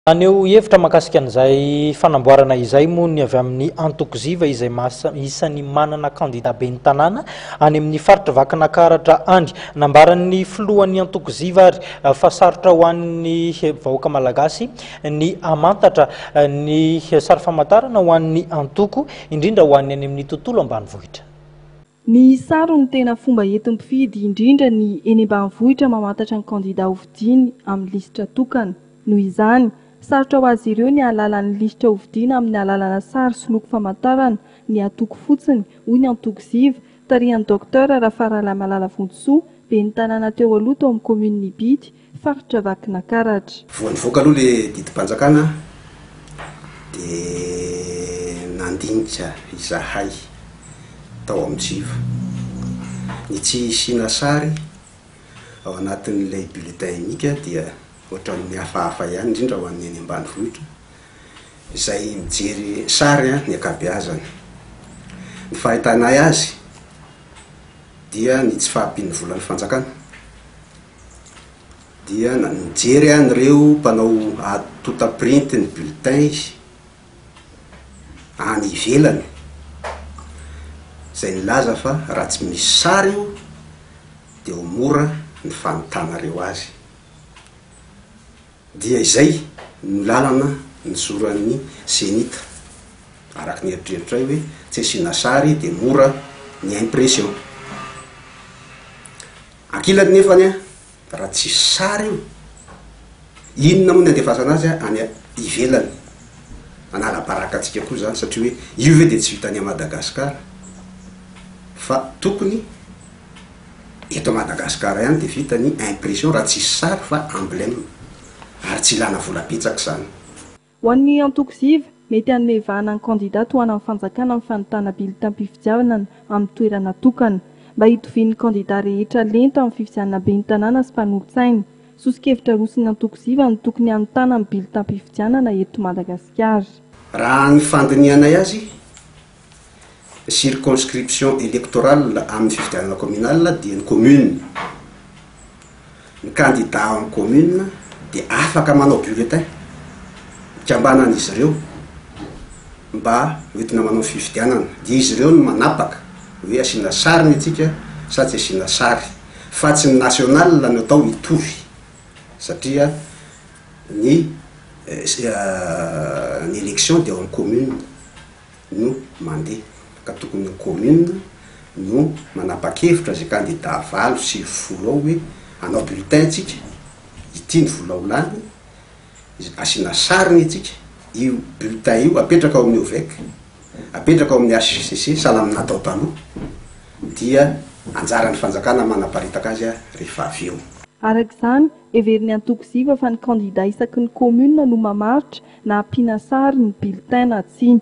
Aneo hevitra makasika an'izay fanamboarana izay moa ny avy amin'ny antokoziva izay isan'ny manana candidat be ny tanàna any amin'ny faritra Vakinankaratra Andry. Nambaran'ny filohan'ny antokoziva ary fa sarotra ho an'ny vahoaka malagasy ny amantatra ny sary famantarana ho an'ny antoko indrindra ho an'ny any amin'ny tontolo ambanivohitra. Ny sary no tena fomba entim-pifidy indrindra ny eny ambanivohitra mamantatra ny candidat hovidiny amin'ny lisitra tokana. Noho izany sarotra ho azy ireo ny alalan'ny lisitra hovidiana amin'ny alalana sary sy loko famantarana ny antoko fotsiny hoy ny antokoziva tarihan'ny Dr Rafaramalala Vontosoa be ny tanàna teo aloha tao amin'ny komin'ny Bity faritra Vakinankaratra. Voanivoaka aloha le didim-panjakana dia nandinika izahay tao amin'ny jiva ny tsy isiana sary ao anatin'ilay bulletin unika dia ohatran'ny hafahafa ihany indrindra ho an'ny eny ambanivohitra izay mijery sary ny ankabeazany. Ny fahitanay azy dia ny tsy fahampian'ny volan'ny fanjakana dia mijery an'ireo mpanao atota print ny bulletin izy any ivelany izay nilaza fa raha tsy misy sary io dia ho mora ny fanotanareo azy. Dia izay no lalana ny zoran'ny senita araky ny eritreritra hoe tsy asiana sary dia mora ny impression. Ankilany nefany raha tsy sary io inona moa ny andefasana azy any ivelany anala-baraka antsika koa zany satria hoe io ve dia tsy vitany a Madagasikara fa tokony eto Madagasikara ihany dia vita ny impression raha tsisy sary fa emblème ary tsy ilana vola-pitsaka izany. Ho an'ny antokoziva mety hanomevahana ny candidat toana amin'ny fanjakana amin'ny fanotana bilitam-pifidianana amin'ny toerana tokana mba hitovian'ny candidat rehetra lenta amin'ny fifidianana be ny tanàna sy mpanolontsaina. Sosikevitra rosin'ny antokoziva ny tokony hanotana amin'ny bilitam-pifidianana eto Madagasikara. Raha ny fandinianay azy circonscription électorale amin'ny fifidianana communal dia ny commune. Ny candidat amin'ny commune dia afaka manao bulletin kambanan'izy ireo mba hoentina manao fifidianana dia izy ireo no manapaka hoe asiana sary ny atsika sa tsy asiana sary fa tsy ny national no atao hitovy satria ny élection dia ao amin'ny commune no mandeha ka tokony ny commune no manapa-kevitra zay candidat 9 sy 10 ao hoe hanao bulletin tsika ity ny vola ho lany asiana sariny atsika io bulletin io apetraka ao amin'ny OVEC apetraka ao amin'ny HCCC salamy natao taloha dia anjaran'ny fanjakana manaparitaka azy rehefa avy eo. Arak'izany everiny antokoziva fa ny candidat isaky ny commune no mamaritra na ampiana sary ny bulletin na tsy.